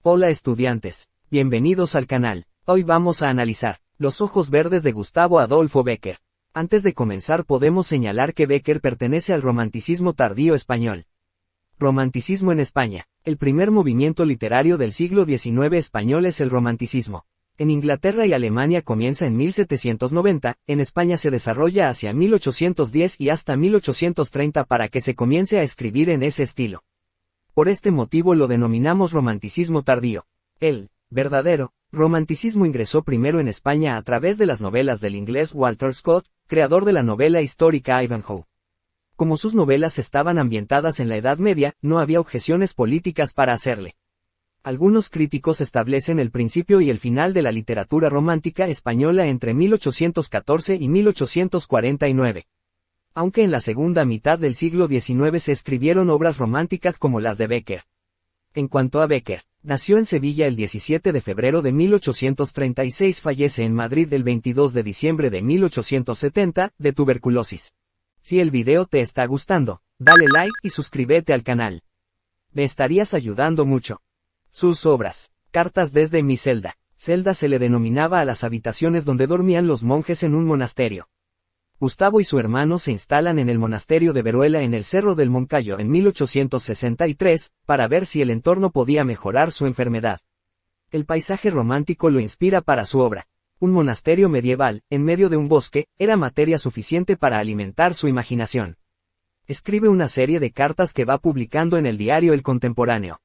Hola estudiantes, bienvenidos al canal. Hoy vamos a analizar Los ojos verdes de Gustavo Adolfo Bécquer. Antes de comenzar podemos señalar que Bécquer pertenece al romanticismo tardío español. Romanticismo en España. El primer movimiento literario del siglo XIX español es el romanticismo. En Inglaterra y Alemania comienza en 1790, en España se desarrolla hacia 1810 y hasta 1830 para que se comience a escribir en ese estilo. Por este motivo lo denominamos romanticismo tardío. El verdadero romanticismo ingresó primero en España a través de las novelas del inglés Walter Scott, creador de la novela histórica Ivanhoe. Como sus novelas estaban ambientadas en la Edad Media, no había objeciones políticas para hacerle. Algunos críticos establecen el principio y el final de la literatura romántica española entre 1814 y 1849. Aunque en la segunda mitad del siglo XIX se escribieron obras románticas como las de Bécquer. En cuanto a Bécquer, nació en Sevilla el 17 de febrero de 1836, fallece en Madrid el 22 de diciembre de 1870, de tuberculosis. Si el video te está gustando, dale like y suscríbete al canal. Me estarías ayudando mucho. Sus obras. Cartas desde mi celda. Celda se le denominaba a las habitaciones donde dormían los monjes en un monasterio. Gustavo y su hermano se instalan en el monasterio de Veruela en el Cerro del Moncayo en 1863, para ver si el entorno podía mejorar su enfermedad. El paisaje romántico lo inspira para su obra. Un monasterio medieval, en medio de un bosque, era materia suficiente para alimentar su imaginación. Escribe una serie de cartas que va publicando en el diario El Contemporáneo.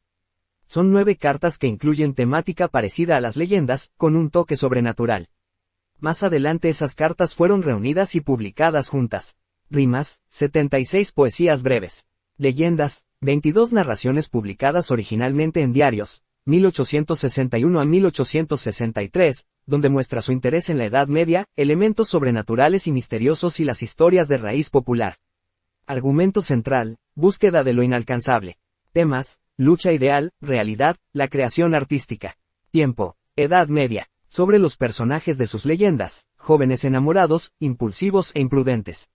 Son 9 cartas que incluyen temática parecida a las leyendas, con un toque sobrenatural. Más adelante esas cartas fueron reunidas y publicadas juntas. Rimas, 76 poesías breves. Leyendas, 22 narraciones publicadas originalmente en diarios, 1861 a 1863, donde muestra su interés en la Edad Media, elementos sobrenaturales y misteriosos y las historias de raíz popular. Argumento central, búsqueda de lo inalcanzable. Temas, lucha ideal, realidad, la creación artística. Tiempo, Edad Media. Sobre los personajes de sus leyendas, jóvenes enamorados, impulsivos e imprudentes.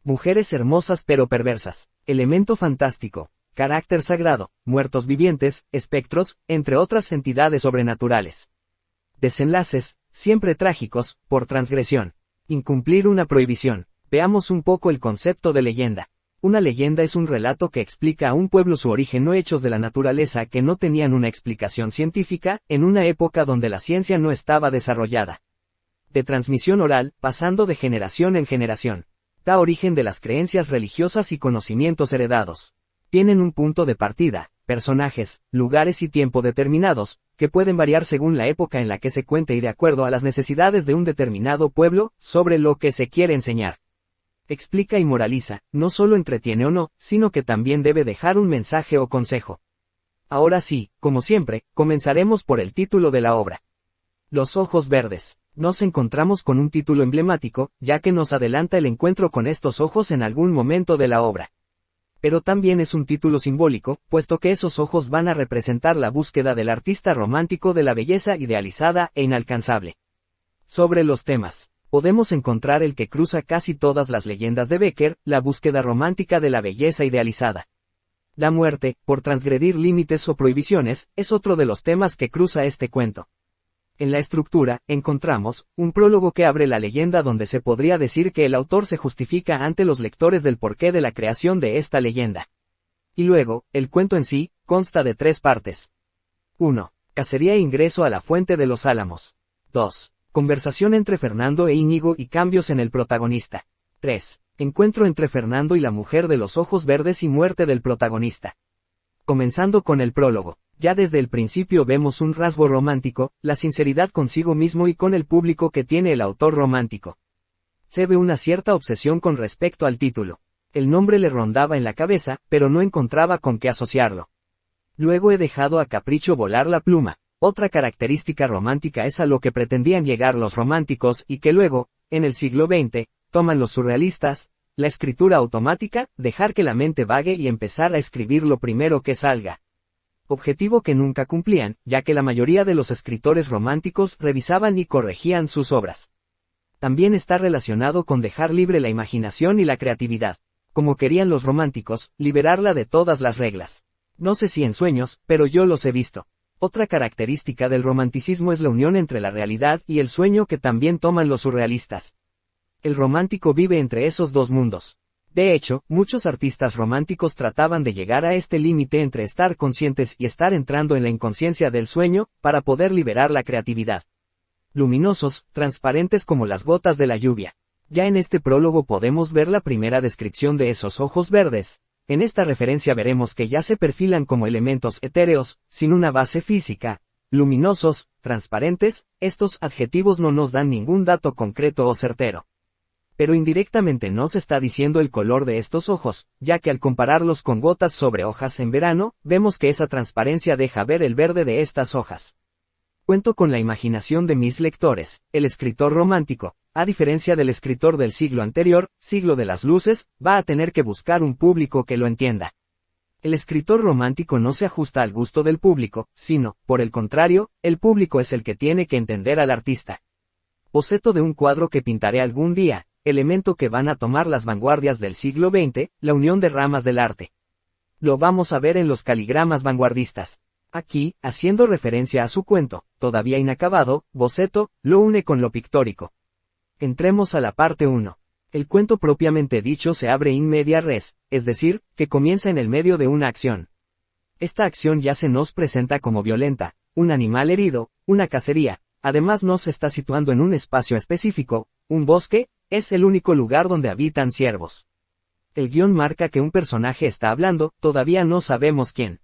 Mujeres hermosas pero perversas. Elemento fantástico. Carácter sagrado, muertos vivientes, espectros, entre otras entidades sobrenaturales. Desenlaces, siempre trágicos, por transgresión. Incumplir una prohibición. Veamos un poco el concepto de leyenda. Una leyenda es un relato que explica a un pueblo su origen o hechos de la naturaleza que no tenían una explicación científica, en una época donde la ciencia no estaba desarrollada. De transmisión oral, pasando de generación en generación. Da origen de las creencias religiosas y conocimientos heredados. Tienen un punto de partida, personajes, lugares y tiempo determinados, que pueden variar según la época en la que se cuente y de acuerdo a las necesidades de un determinado pueblo, sobre lo que se quiere enseñar. Explica y moraliza, no solo entretiene o no, sino que también debe dejar un mensaje o consejo. Ahora sí, como siempre, comenzaremos por el título de la obra. Los ojos verdes. Nos encontramos con un título emblemático, ya que nos adelanta el encuentro con estos ojos en algún momento de la obra. Pero también es un título simbólico, puesto que esos ojos van a representar la búsqueda del artista romántico de la belleza idealizada e inalcanzable. Sobre los temas. Podemos encontrar el que cruza casi todas las leyendas de Bécquer, la búsqueda romántica de la belleza idealizada. La muerte, por transgredir límites o prohibiciones, es otro de los temas que cruza este cuento. En la estructura, encontramos un prólogo que abre la leyenda donde se podría decir que el autor se justifica ante los lectores del porqué de la creación de esta leyenda. Y luego, el cuento en sí, consta de 3 partes. 1. Cacería e ingreso a la Fuente de los Álamos. 2. Conversación entre Fernando e Íñigo y cambios en el protagonista. 3. Encuentro entre Fernando y la mujer de los ojos verdes y muerte del protagonista. Comenzando con el prólogo. Ya desde el principio vemos un rasgo romántico, la sinceridad consigo mismo y con el público que tiene el autor romántico. Se ve una cierta obsesión con respecto al título. El nombre le rondaba en la cabeza, pero no encontraba con qué asociarlo. Luego he dejado a capricho volar la pluma. Otra característica romántica es a lo que pretendían llegar los románticos y que luego, en el siglo XX, toman los surrealistas, la escritura automática, dejar que la mente vague y empezar a escribir lo primero que salga. Objetivo que nunca cumplían, ya que la mayoría de los escritores románticos revisaban y corregían sus obras. También está relacionado con dejar libre la imaginación y la creatividad. Como querían los románticos, liberarla de todas las reglas. No sé si en sueños, pero yo los he visto. Otra característica del romanticismo es la unión entre la realidad y el sueño que también toman los surrealistas. El romántico vive entre esos dos mundos. De hecho, muchos artistas románticos trataban de llegar a este límite entre estar conscientes y estar entrando en la inconsciencia del sueño, para poder liberar la creatividad. Luminosos, transparentes como las gotas de la lluvia. Ya en este prólogo podemos ver la primera descripción de esos ojos verdes. En esta referencia veremos que ya se perfilan como elementos etéreos, sin una base física. Luminosos, transparentes, estos adjetivos no nos dan ningún dato concreto o certero. Pero indirectamente nos está diciendo el color de estos ojos, ya que al compararlos con gotas sobre hojas en verano, vemos que esa transparencia deja ver el verde de estas hojas. Cuento con la imaginación de mis lectores. El escritor romántico, a diferencia del escritor del siglo anterior, siglo de las luces, va a tener que buscar un público que lo entienda. El escritor romántico no se ajusta al gusto del público, sino, por el contrario, el público es el que tiene que entender al artista. Boceto de un cuadro que pintaré algún día, elemento que van a tomar las vanguardias del siglo XX, la unión de ramas del arte. Lo vamos a ver en los caligramas vanguardistas. Aquí, haciendo referencia a su cuento, todavía inacabado, boceto, lo une con lo pictórico. Entremos a la parte 1. El cuento propiamente dicho se abre in media res, es decir, que comienza en el medio de una acción. Esta acción ya se nos presenta como violenta, un animal herido, una cacería, además nos está situando en un espacio específico, un bosque, es el único lugar donde habitan ciervos. El guión marca que un personaje está hablando, todavía no sabemos quién.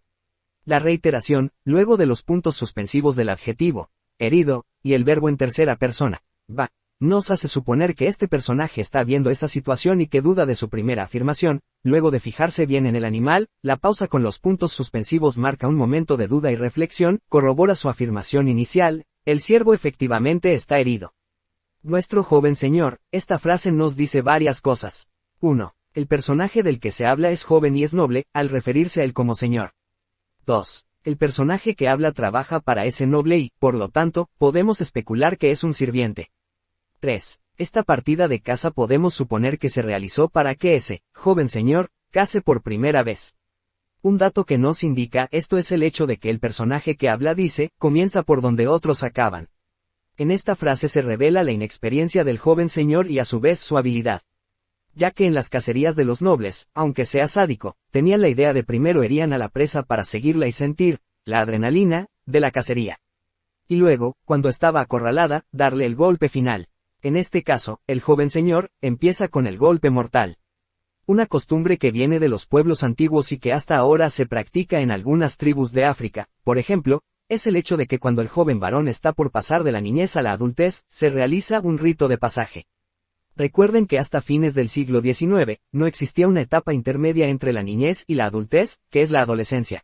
La reiteración, luego de los puntos suspensivos del adjetivo, herido, y el verbo en tercera persona, va, nos hace suponer que este personaje está viendo esa situación y que duda de su primera afirmación. Luego de fijarse bien en el animal, la pausa con los puntos suspensivos marca un momento de duda y reflexión, corrobora su afirmación inicial, el ciervo efectivamente está herido. Nuestro joven señor, esta frase nos dice varias cosas. 1. El personaje del que se habla es joven y es noble, al referirse a él como señor. 2. El personaje que habla trabaja para ese noble y, por lo tanto, podemos especular que es un sirviente. 3. Esta partida de caza podemos suponer que se realizó para que ese, joven señor, case por primera vez. Un dato que nos indica esto es el hecho de que el personaje que habla dice, comienza por donde otros acaban. En esta frase se revela la inexperiencia del joven señor y a su vez su habilidad. Ya que en las cacerías de los nobles, aunque sea sádico, tenían la idea de primero herían a la presa para seguirla y sentir, la adrenalina, de la cacería. Y luego, cuando estaba acorralada, darle el golpe final. En este caso, el joven señor, empieza con el golpe mortal. Una costumbre que viene de los pueblos antiguos y que hasta ahora se practica en algunas tribus de África, por ejemplo, es el hecho de que cuando el joven varón está por pasar de la niñez a la adultez, se realiza un rito de pasaje. Recuerden que hasta fines del siglo XIX, no existía una etapa intermedia entre la niñez y la adultez, que es la adolescencia.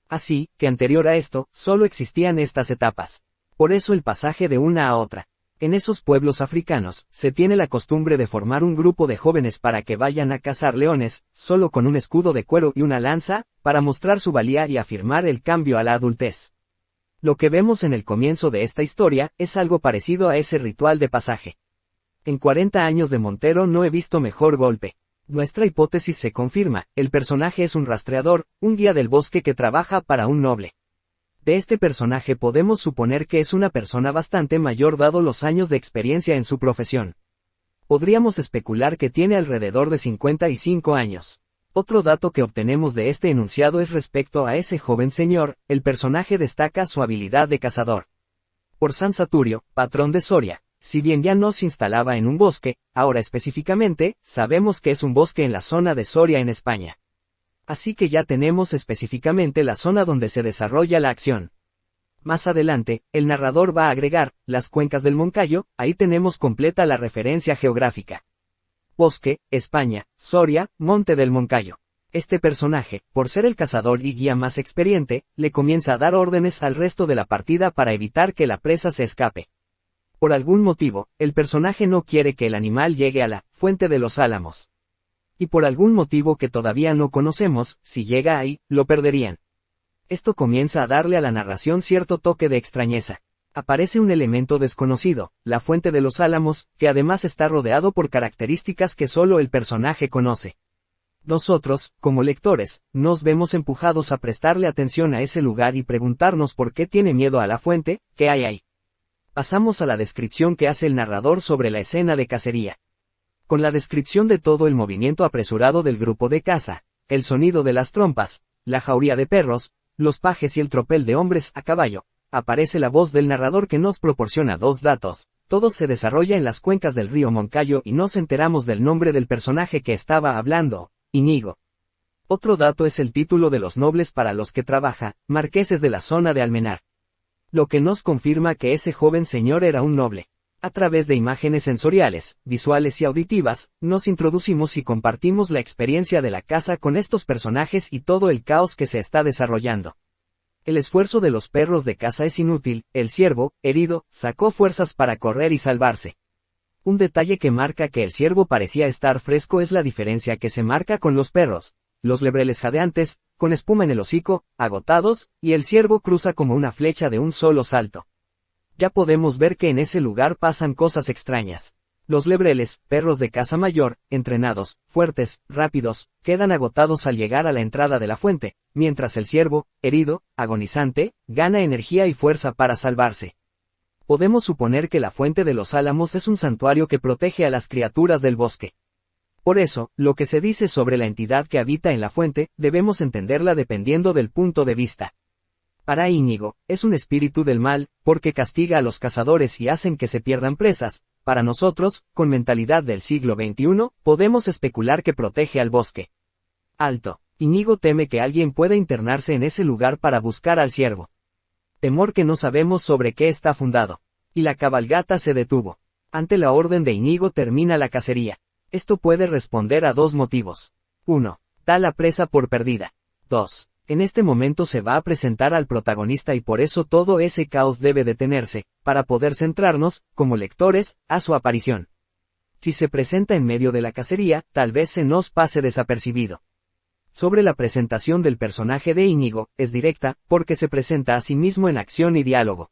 Así, que anterior a esto, solo existían estas etapas. Por eso el pasaje de una a otra. En esos pueblos africanos, se tiene la costumbre de formar un grupo de jóvenes para que vayan a cazar leones, solo con un escudo de cuero y una lanza, para mostrar su valía y afirmar el cambio a la adultez. Lo que vemos en el comienzo de esta historia, es algo parecido a ese ritual de pasaje. En 40 años de Montero no he visto mejor golpe. Nuestra hipótesis se confirma, el personaje es un rastreador, un guía del bosque que trabaja para un noble. De este personaje podemos suponer que es una persona bastante mayor dado los años de experiencia en su profesión. Podríamos especular que tiene alrededor de 55 años. Otro dato que obtenemos de este enunciado es respecto a ese joven señor, el personaje destaca su habilidad de cazador. Por San Saturio, patrón de Soria, si bien ya no se instalaba en un bosque, ahora específicamente, sabemos que es un bosque en la zona de Soria en España. Así que ya tenemos específicamente la zona donde se desarrolla la acción. Más adelante, el narrador va a agregar, las cuencas del Moncayo, ahí tenemos completa la referencia geográfica. Bosque, España, Soria, Monte del Moncayo. Este personaje, por ser el cazador y guía más experiente, le comienza a dar órdenes al resto de la partida para evitar que la presa se escape. Por algún motivo, el personaje no quiere que el animal llegue a la fuente de los álamos. Y por algún motivo que todavía no conocemos, si llega ahí, lo perderían. Esto comienza a darle a la narración cierto toque de extrañeza. Aparece un elemento desconocido, la fuente de los álamos, que además está rodeado por características que solo el personaje conoce. Nosotros, como lectores, nos vemos empujados a prestarle atención a ese lugar y preguntarnos por qué tiene miedo a la fuente, ¿qué hay ahí? Pasamos a la descripción que hace el narrador sobre la escena de cacería. Con la descripción de todo el movimiento apresurado del grupo de caza, el sonido de las trompas, la jauría de perros, los pajes y el tropel de hombres a caballo, aparece la voz del narrador que nos proporciona dos datos. Todo se desarrolla en las cuencas del río Moncayo y nos enteramos del nombre del personaje que estaba hablando, Íñigo. Otro dato es el título de los nobles para los que trabaja, marqueses de la zona de Almenar. Lo que nos confirma que ese joven señor era un noble. A través de imágenes sensoriales, visuales y auditivas, nos introducimos y compartimos la experiencia de la caza con estos personajes y todo el caos que se está desarrollando. El esfuerzo de los perros de caza es inútil, el ciervo, herido, sacó fuerzas para correr y salvarse. Un detalle que marca que el ciervo parecía estar fresco es la diferencia que se marca con los perros, los lebreles jadeantes, con espuma en el hocico, agotados, y el ciervo cruza como una flecha de un solo salto. Ya podemos ver que en ese lugar pasan cosas extrañas. Los lebreles, perros de caza mayor, entrenados, fuertes, rápidos, quedan agotados al llegar a la entrada de la fuente, mientras el ciervo, herido, agonizante, gana energía y fuerza para salvarse. Podemos suponer que la fuente de los álamos es un santuario que protege a las criaturas del bosque. Por eso, lo que se dice sobre la entidad que habita en la fuente, debemos entenderla dependiendo del punto de vista. Para Íñigo, es un espíritu del mal, porque castiga a los cazadores y hacen que se pierdan presas. Para nosotros, con mentalidad del siglo XXI, podemos especular que protege al bosque. Alto. Íñigo teme que alguien pueda internarse en ese lugar para buscar al ciervo. Temor que no sabemos sobre qué está fundado. Y la cabalgata se detuvo. Ante la orden de Íñigo termina la cacería. Esto puede responder a dos motivos. 1. Da la presa por perdida. 2. En este momento se va a presentar al protagonista y por eso todo ese caos debe detenerse, para poder centrarnos, como lectores, a su aparición. Si se presenta en medio de la cacería, tal vez se nos pase desapercibido. Sobre la presentación del personaje de Íñigo, es directa, porque se presenta a sí mismo en acción y diálogo.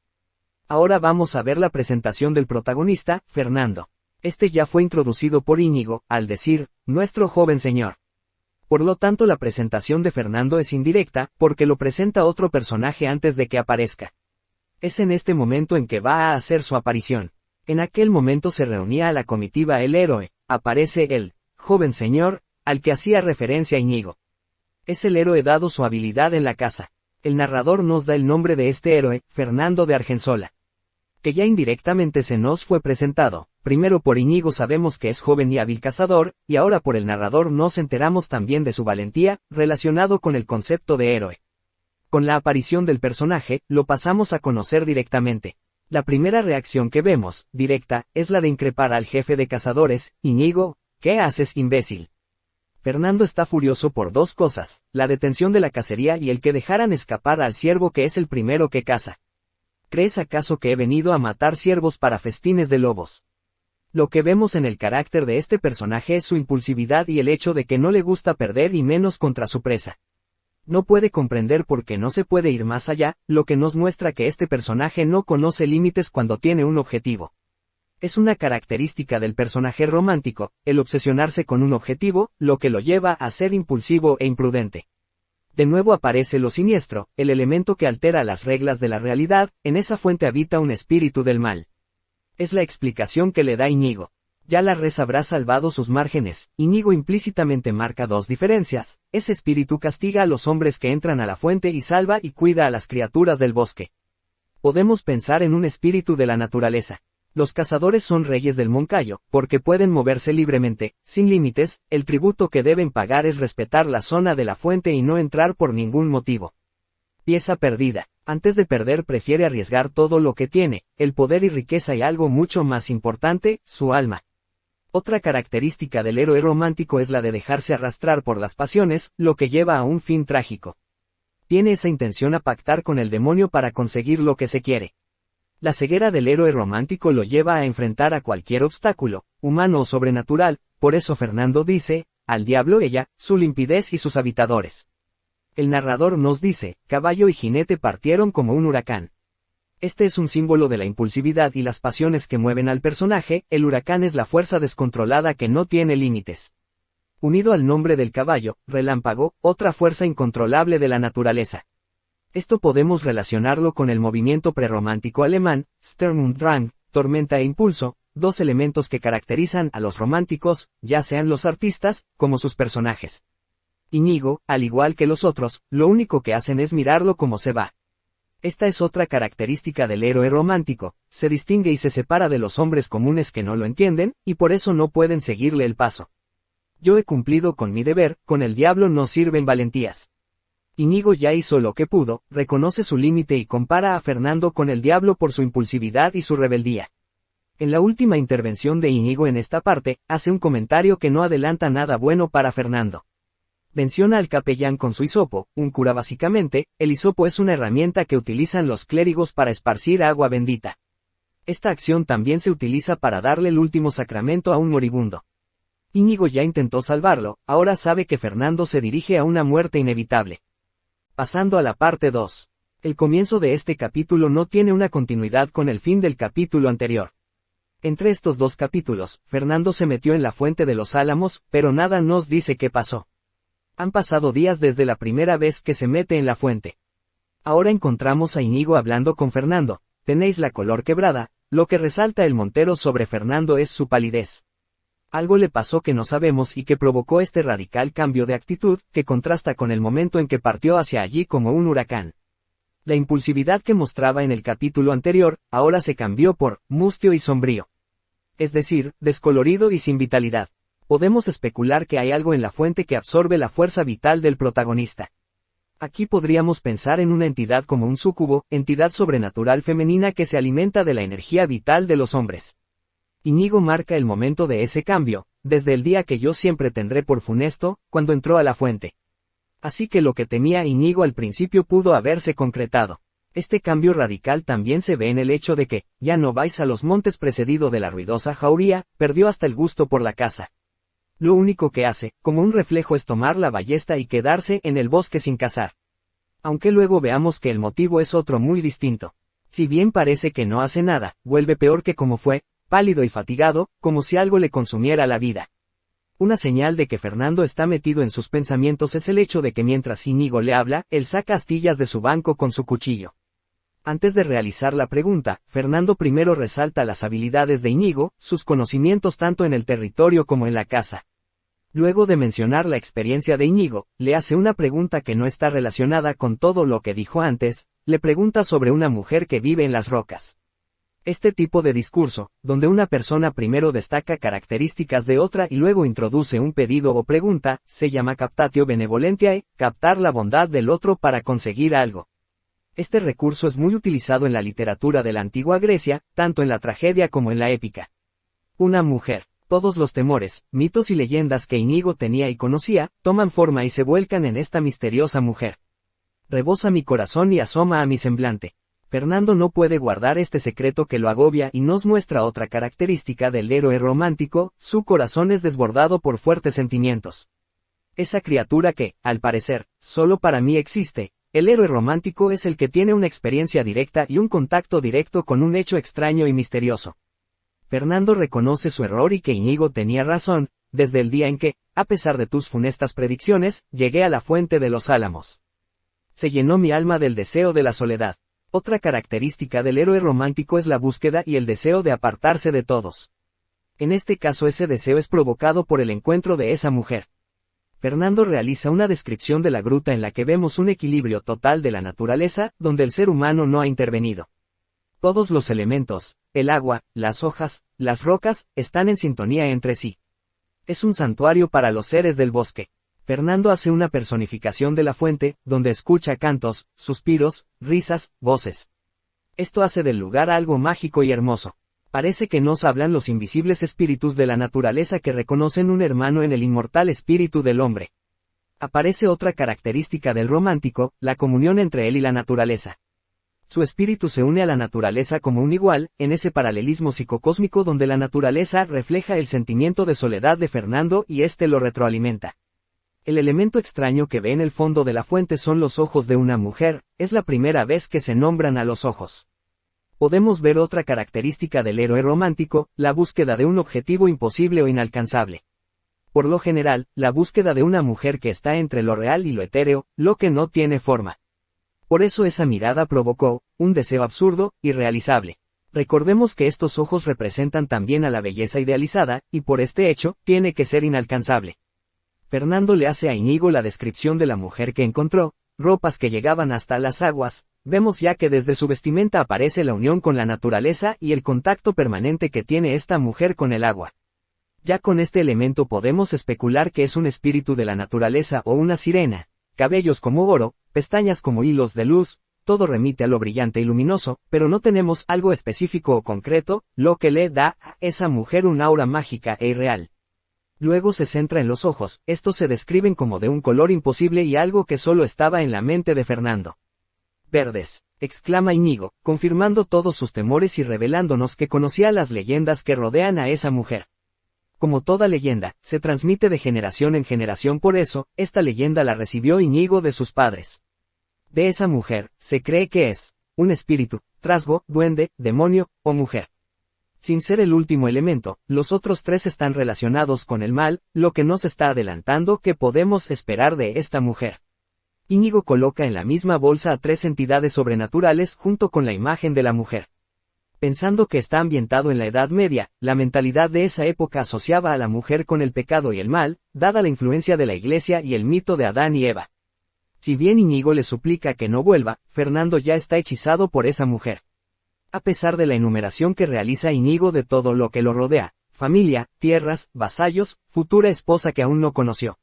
Ahora vamos a ver la presentación del protagonista, Fernando. Este ya fue introducido por Íñigo, al decir, nuestro joven señor. Por lo tanto la presentación de Fernando es indirecta, porque lo presenta otro personaje antes de que aparezca. Es en este momento en que va a hacer su aparición. En aquel momento se reunía a la comitiva el héroe, aparece el joven señor, al que hacía referencia Íñigo. Es el héroe dado su habilidad en la caza. El narrador nos da el nombre de este héroe, Fernando de Argensola. Que ya indirectamente se nos fue presentado. Primero por Íñigo sabemos que es joven y hábil cazador, y ahora por el narrador nos enteramos también de su valentía, relacionado con el concepto de héroe. Con la aparición del personaje, lo pasamos a conocer directamente. La primera reacción que vemos, directa, es la de increpar al jefe de cazadores, Íñigo, ¿qué haces, imbécil? Fernando está furioso por dos cosas, la detención de la cacería y el que dejaran escapar al ciervo que es el primero que caza. ¿Crees acaso que he venido a matar ciervos para festines de lobos? Lo que vemos en el carácter de este personaje es su impulsividad y el hecho de que no le gusta perder y menos contra su presa. No puede comprender por qué no se puede ir más allá, lo que nos muestra que este personaje no conoce límites cuando tiene un objetivo. Es una característica del personaje romántico, el obsesionarse con un objetivo, lo que lo lleva a ser impulsivo e imprudente. De nuevo aparece lo siniestro, el elemento que altera las reglas de la realidad, en esa fuente habita un espíritu del mal. Es la explicación que le da Íñigo. Ya la res habrá salvado sus márgenes. Íñigo implícitamente marca dos diferencias. Ese espíritu castiga a los hombres que entran a la fuente y salva y cuida a las criaturas del bosque. Podemos pensar en un espíritu de la naturaleza. Los cazadores son reyes del Moncayo, porque pueden moverse libremente, sin límites, el tributo que deben pagar es respetar la zona de la fuente y no entrar por ningún motivo. Pieza perdida. Antes de perder prefiere arriesgar todo lo que tiene, el poder y riqueza y algo mucho más importante, su alma. Otra característica del héroe romántico es la de dejarse arrastrar por las pasiones, lo que lleva a un fin trágico. Tiene esa intención a pactar con el demonio para conseguir lo que se quiere. La ceguera del héroe romántico lo lleva a enfrentar a cualquier obstáculo, humano o sobrenatural, por eso Fernando dice, al diablo ella, su limpidez y sus habitadores. El narrador nos dice, caballo y jinete partieron como un huracán. Este es un símbolo de la impulsividad y las pasiones que mueven al personaje. El huracán es la fuerza descontrolada que no tiene límites. Unido al nombre del caballo, relámpago, otra fuerza incontrolable de la naturaleza. Esto podemos relacionarlo con el movimiento prerromántico alemán, Sturm und Drang, tormenta e impulso, dos elementos que caracterizan a los románticos, ya sean los artistas, como sus personajes. Íñigo, al igual que los otros, lo único que hacen es mirarlo como se va. Esta es otra característica del héroe romántico, se distingue y se separa de los hombres comunes que no lo entienden, y por eso no pueden seguirle el paso. Yo he cumplido con mi deber, con el diablo no sirven valentías. Íñigo ya hizo lo que pudo, reconoce su límite y compara a Fernando con el diablo por su impulsividad y su rebeldía. En la última intervención de Íñigo en esta parte, hace un comentario que no adelanta nada bueno para Fernando. Menciona al capellán con su hisopo, un cura básicamente. El hisopo es una herramienta que utilizan los clérigos para esparcir agua bendita. Esta acción también se utiliza para darle el último sacramento a un moribundo. Íñigo ya intentó salvarlo, ahora sabe que Fernando se dirige a una muerte inevitable. Pasando a la parte 2. El comienzo de este capítulo no tiene una continuidad con el fin del capítulo anterior. Entre estos dos capítulos, Fernando se metió en la fuente de los Álamos, pero nada nos dice qué pasó. Han pasado días desde la primera vez que se mete en la fuente. Ahora encontramos a Íñigo hablando con Fernando. Tenéis la color quebrada, lo que resalta el Montero sobre Fernando es su palidez. Algo le pasó que no sabemos y que provocó este radical cambio de actitud, que contrasta con el momento en que partió hacia allí como un huracán. La impulsividad que mostraba en el capítulo anterior, ahora se cambió por mustio y sombrío. Es decir, descolorido y sin vitalidad. Podemos especular que hay algo en la fuente que absorbe la fuerza vital del protagonista. Aquí podríamos pensar en una entidad como un súcubo, entidad sobrenatural femenina que se alimenta de la energía vital de los hombres. Íñigo marca el momento de ese cambio, desde el día que yo siempre tendré por funesto, cuando entró a la fuente. Así que lo que temía Íñigo al principio pudo haberse concretado. Este cambio radical también se ve en el hecho de que, ya no vais a los montes precedido de la ruidosa jauría, perdió hasta el gusto por la caza. Lo único que hace, como un reflejo, es tomar la ballesta y quedarse en el bosque sin cazar. Aunque luego veamos que el motivo es otro muy distinto. Si bien parece que no hace nada, vuelve peor que como fue, pálido y fatigado, como si algo le consumiera la vida. Una señal de que Fernando está metido en sus pensamientos es el hecho de que mientras Íñigo le habla, él saca astillas de su banco con su cuchillo. Antes de realizar la pregunta, Fernando primero resalta las habilidades de Íñigo, sus conocimientos tanto en el territorio como en la caza. Luego de mencionar la experiencia de Íñigo, le hace una pregunta que no está relacionada con todo lo que dijo antes, le pregunta sobre una mujer que vive en las rocas. Este tipo de discurso, donde una persona primero destaca características de otra y luego introduce un pedido o pregunta, se llama captatio benevolentiae, captar la bondad del otro para conseguir algo. Este recurso es muy utilizado en la literatura de la antigua Grecia, tanto en la tragedia como en la épica. Una mujer. Todos los temores, mitos y leyendas que Íñigo tenía y conocía, toman forma y se vuelcan en esta misteriosa mujer. Rebosa mi corazón y asoma a mi semblante. Fernando no puede guardar este secreto que lo agobia y nos muestra otra característica del héroe romántico, su corazón es desbordado por fuertes sentimientos. Esa criatura que, al parecer, solo para mí existe, el héroe romántico es el que tiene una experiencia directa y un contacto directo con un hecho extraño y misterioso. Fernando reconoce su error y que Íñigo tenía razón, desde el día en que, a pesar de tus funestas predicciones, llegué a la fuente de los Álamos. Se llenó mi alma del deseo de la soledad. Otra característica del héroe romántico es la búsqueda y el deseo de apartarse de todos. En este caso ese deseo es provocado por el encuentro de esa mujer. Fernando realiza una descripción de la gruta en la que vemos un equilibrio total de la naturaleza, donde el ser humano no ha intervenido. Todos los elementos, el agua, las hojas, las rocas, están en sintonía entre sí. Es un santuario para los seres del bosque. Fernando hace una personificación de la fuente, donde escucha cantos, suspiros, risas, voces. Esto hace del lugar algo mágico y hermoso. Parece que nos hablan los invisibles espíritus de la naturaleza que reconocen un hermano en el inmortal espíritu del hombre. Aparece otra característica del romántico, la comunión entre él y la naturaleza. Su espíritu se une a la naturaleza como un igual, en ese paralelismo psicocósmico donde la naturaleza refleja el sentimiento de soledad de Fernando y éste lo retroalimenta. El elemento extraño que ve en el fondo de la fuente son los ojos de una mujer, es la primera vez que se nombran a los ojos. Podemos ver otra característica del héroe romántico, la búsqueda de un objetivo imposible o inalcanzable. Por lo general, la búsqueda de una mujer que está entre lo real y lo etéreo, lo que no tiene forma. Por eso esa mirada provocó un deseo absurdo, irrealizable. Recordemos que estos ojos representan también a la belleza idealizada, y por este hecho, tiene que ser inalcanzable. Fernando le hace a Íñigo la descripción de la mujer que encontró, ropas que llegaban hasta las aguas, vemos ya que desde su vestimenta aparece la unión con la naturaleza y el contacto permanente que tiene esta mujer con el agua. Ya con este elemento podemos especular que es un espíritu de la naturaleza o una sirena, cabellos como oro, pestañas como hilos de luz, todo remite a lo brillante y luminoso, pero no tenemos algo específico o concreto, lo que le da a esa mujer un aura mágica e irreal. Luego se centra en los ojos, estos se describen como de un color imposible y algo que solo estaba en la mente de Fernando. «Verdes», exclama Íñigo, confirmando todos sus temores y revelándonos que conocía las leyendas que rodean a esa mujer. Como toda leyenda, se transmite de generación en generación, por eso, esta leyenda la recibió Íñigo de sus padres. De esa mujer, se cree que es un espíritu, trasgo, duende, demonio, o mujer. Sin ser el último elemento, los otros tres están relacionados con el mal, lo que nos está adelantando que podemos esperar de esta mujer. Íñigo coloca en la misma bolsa a tres entidades sobrenaturales junto con la imagen de la mujer. Pensando que está ambientado en la Edad Media, la mentalidad de esa época asociaba a la mujer con el pecado y el mal, dada la influencia de la Iglesia y el mito de Adán y Eva. Si bien Íñigo le suplica que no vuelva, Fernando ya está hechizado por esa mujer. A pesar de la enumeración que realiza Íñigo de todo lo que lo rodea, familia, tierras, vasallos, futura esposa que aún no conoció,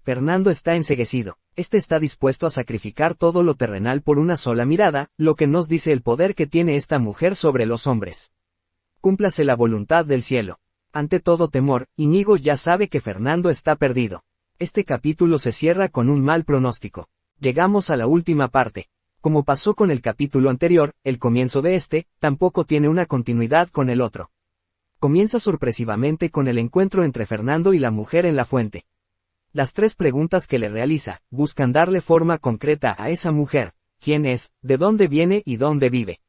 Fernando está enceguecido. Este está dispuesto a sacrificar todo lo terrenal por una sola mirada, lo que nos dice el poder que tiene esta mujer sobre los hombres. Cúmplase la voluntad del cielo. Ante todo temor, Íñigo ya sabe que Fernando está perdido. Este capítulo se cierra con un mal pronóstico. Llegamos a la última parte. Como pasó con el capítulo anterior, el comienzo de este, tampoco tiene una continuidad con el otro. Comienza sorpresivamente con el encuentro entre Fernando y la mujer en la fuente. Las tres preguntas que le realiza, buscan darle forma concreta a esa mujer: quién es, de dónde viene y dónde vive.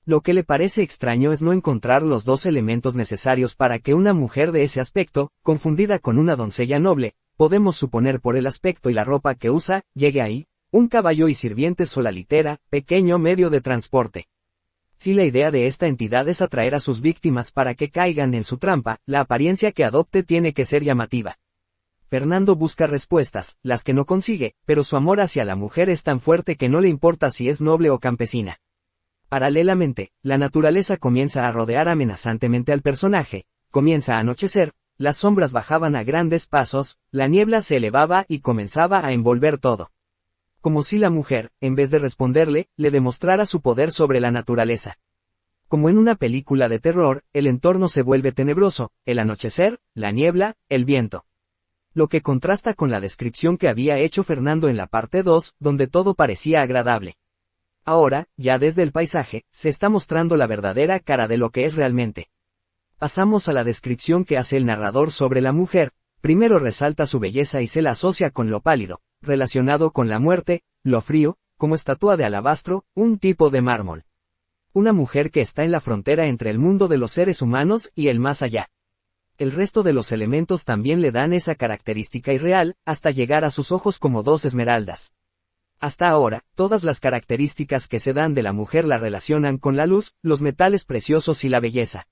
Lo que le parece extraño es no encontrar los dos elementos necesarios para que una mujer de ese aspecto, confundida con una doncella noble, podemos suponer por el aspecto y la ropa que usa, llegue ahí, un caballo y sirvientes o la litera, pequeño medio de transporte. Si la idea de esta entidad es atraer a sus víctimas para que caigan en su trampa, la apariencia que adopte tiene que ser llamativa. Fernando busca respuestas, las que no consigue, pero su amor hacia la mujer es tan fuerte que no le importa si es noble o campesina. Paralelamente, la naturaleza comienza a rodear amenazantemente al personaje, comienza a anochecer, las sombras bajaban a grandes pasos, la niebla se elevaba y comenzaba a envolver todo. Como si la mujer, en vez de responderle, le demostrara su poder sobre la naturaleza. Como en una película de terror, el entorno se vuelve tenebroso, el anochecer, la niebla, el viento. Lo que contrasta con la descripción que había hecho Fernando en la parte 2, donde todo parecía agradable. Ahora, ya desde el paisaje, se está mostrando la verdadera cara de lo que es realmente. Pasamos a la descripción que hace el narrador sobre la mujer. Primero resalta su belleza y se la asocia con lo pálido, relacionado con la muerte, lo frío, como estatua de alabastro, un tipo de mármol. Una mujer que está en la frontera entre el mundo de los seres humanos y el más allá. El resto de los elementos también le dan esa característica irreal, hasta llegar a sus ojos como dos esmeraldas. Hasta ahora, todas las características que se dan de la mujer la relacionan con la luz, los metales preciosos y la belleza.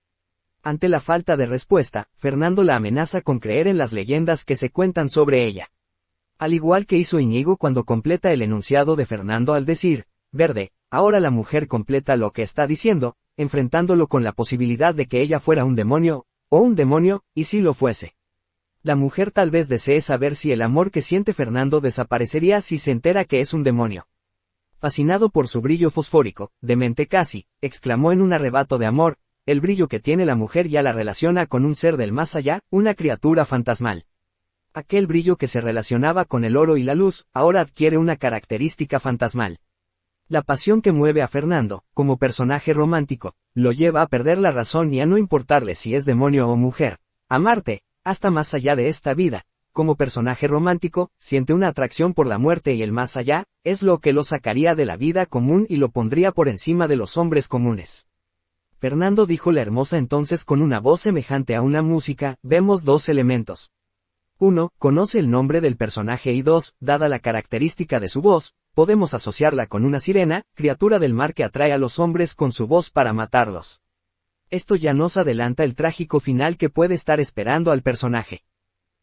Ante la falta de respuesta, Fernando la amenaza con creer en las leyendas que se cuentan sobre ella. Al igual que hizo Íñigo cuando completa el enunciado de Fernando al decir, verde, ahora la mujer completa lo que está diciendo, enfrentándolo con la posibilidad de que ella fuera un demonio, o un demonio, y si lo fuese. La mujer tal vez desee saber si el amor que siente Fernando desaparecería si se entera que es un demonio. Fascinado por su brillo fosfórico, demente casi, exclamó en un arrebato de amor, el brillo que tiene la mujer ya la relaciona con un ser del más allá, una criatura fantasmal. Aquel brillo que se relacionaba con el oro y la luz, ahora adquiere una característica fantasmal. La pasión que mueve a Fernando, como personaje romántico, lo lleva a perder la razón y a no importarle si es demonio o mujer. Amarte, hasta más allá de esta vida, como personaje romántico, siente una atracción por la muerte y el más allá, es lo que lo sacaría de la vida común y lo pondría por encima de los hombres comunes. Fernando, dijo la hermosa entonces con una voz semejante a una música. Vemos dos elementos. 1. Conoce el nombre del personaje y 2. Dada la característica de su voz, podemos asociarla con una sirena, criatura del mar que atrae a los hombres con su voz para matarlos. Esto ya nos adelanta el trágico final que puede estar esperando al personaje.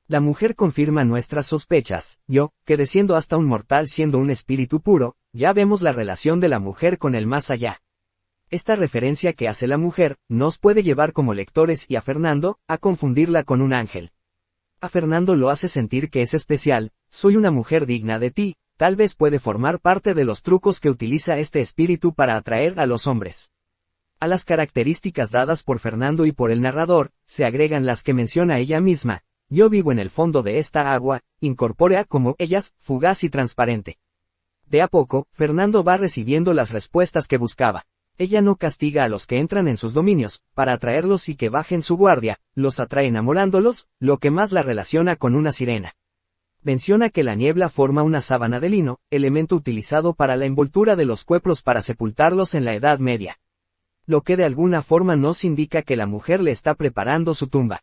La mujer confirma nuestras sospechas. Yo, que desciendo hasta un mortal siendo un espíritu puro, ya vemos la relación de la mujer con el más allá. Esta referencia que hace la mujer, nos puede llevar como lectores y a Fernando, a confundirla con un ángel. A Fernando lo hace sentir que es especial. Soy una mujer digna de ti, tal vez puede formar parte de los trucos que utiliza este espíritu para atraer a los hombres. A las características dadas por Fernando y por el narrador, se agregan las que menciona ella misma. Yo vivo en el fondo de esta agua, incorpórea como ellas, fugaz y transparente. De a poco, Fernando va recibiendo las respuestas que buscaba. Ella no castiga a los que entran en sus dominios, para atraerlos y que bajen su guardia, los atrae enamorándolos, lo que más la relaciona con una sirena. Menciona que la niebla forma una sábana de lino, elemento utilizado para la envoltura de los cuerpos para sepultarlos en la Edad Media. Lo que de alguna forma nos indica que la mujer le está preparando su tumba.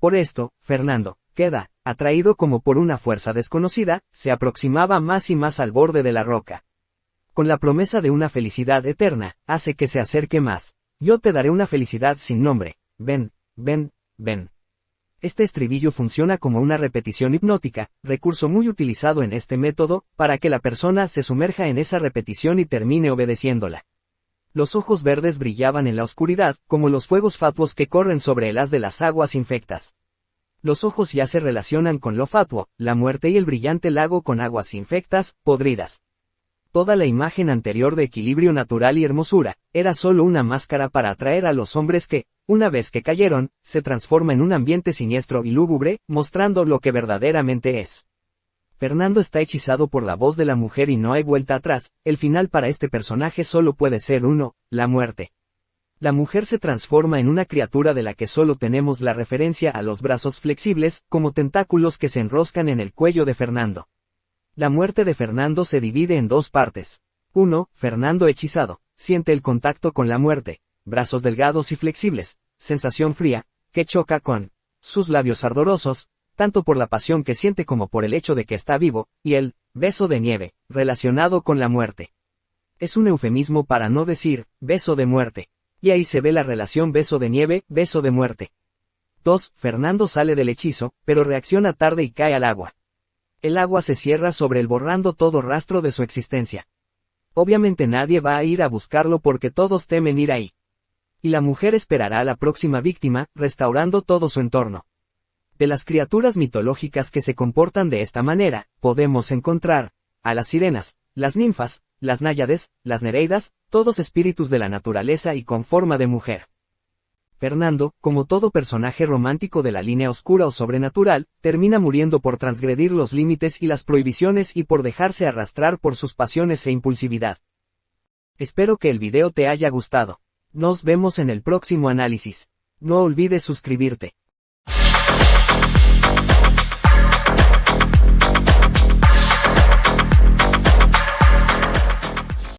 Por esto, Fernando, queda, atraído como por una fuerza desconocida, se aproximaba más y más al borde de la roca. Con la promesa de una felicidad eterna, hace que se acerque más. Yo te daré una felicidad sin nombre. Ven, ven, ven. Este estribillo funciona como una repetición hipnótica, recurso muy utilizado en este método, para que la persona se sumerja en esa repetición y termine obedeciéndola. Los ojos verdes brillaban en la oscuridad, como los fuegos fatuos que corren sobre el haz de las aguas infectas. Los ojos ya se relacionan con lo fatuo, la muerte y el brillante lago con aguas infectas, podridas. Toda la imagen anterior de equilibrio natural y hermosura, era solo una máscara para atraer a los hombres que, una vez que cayeron, se transforma en un ambiente siniestro y lúgubre, mostrando lo que verdaderamente es. Fernando está hechizado por la voz de la mujer y no hay vuelta atrás. El final para este personaje solo puede ser uno, la muerte. La mujer se transforma en una criatura de la que solo tenemos la referencia a los brazos flexibles, como tentáculos que se enroscan en el cuello de Fernando. La muerte de Fernando se divide en dos partes. 1. Fernando hechizado, siente el contacto con la muerte, brazos delgados y flexibles, sensación fría, que choca con sus labios ardorosos, tanto por la pasión que siente como por el hecho de que está vivo, y el beso de nieve, relacionado con la muerte. Es un eufemismo para no decir beso de muerte, y ahí se ve la relación beso de nieve, beso de muerte. 2. Fernando sale del hechizo, pero reacciona tarde y cae al agua. El agua se cierra sobre él borrando todo rastro de su existencia. Obviamente nadie va a ir a buscarlo porque todos temen ir ahí. Y la mujer esperará a la próxima víctima, restaurando todo su entorno. De las criaturas mitológicas que se comportan de esta manera, podemos encontrar a las sirenas, las ninfas, las náyades, las nereidas, todos espíritus de la naturaleza y con forma de mujer. Fernando, como todo personaje romántico de la línea oscura o sobrenatural, termina muriendo por transgredir los límites y las prohibiciones y por dejarse arrastrar por sus pasiones e impulsividad. Espero que el video te haya gustado. Nos vemos en el próximo análisis. No olvides suscribirte.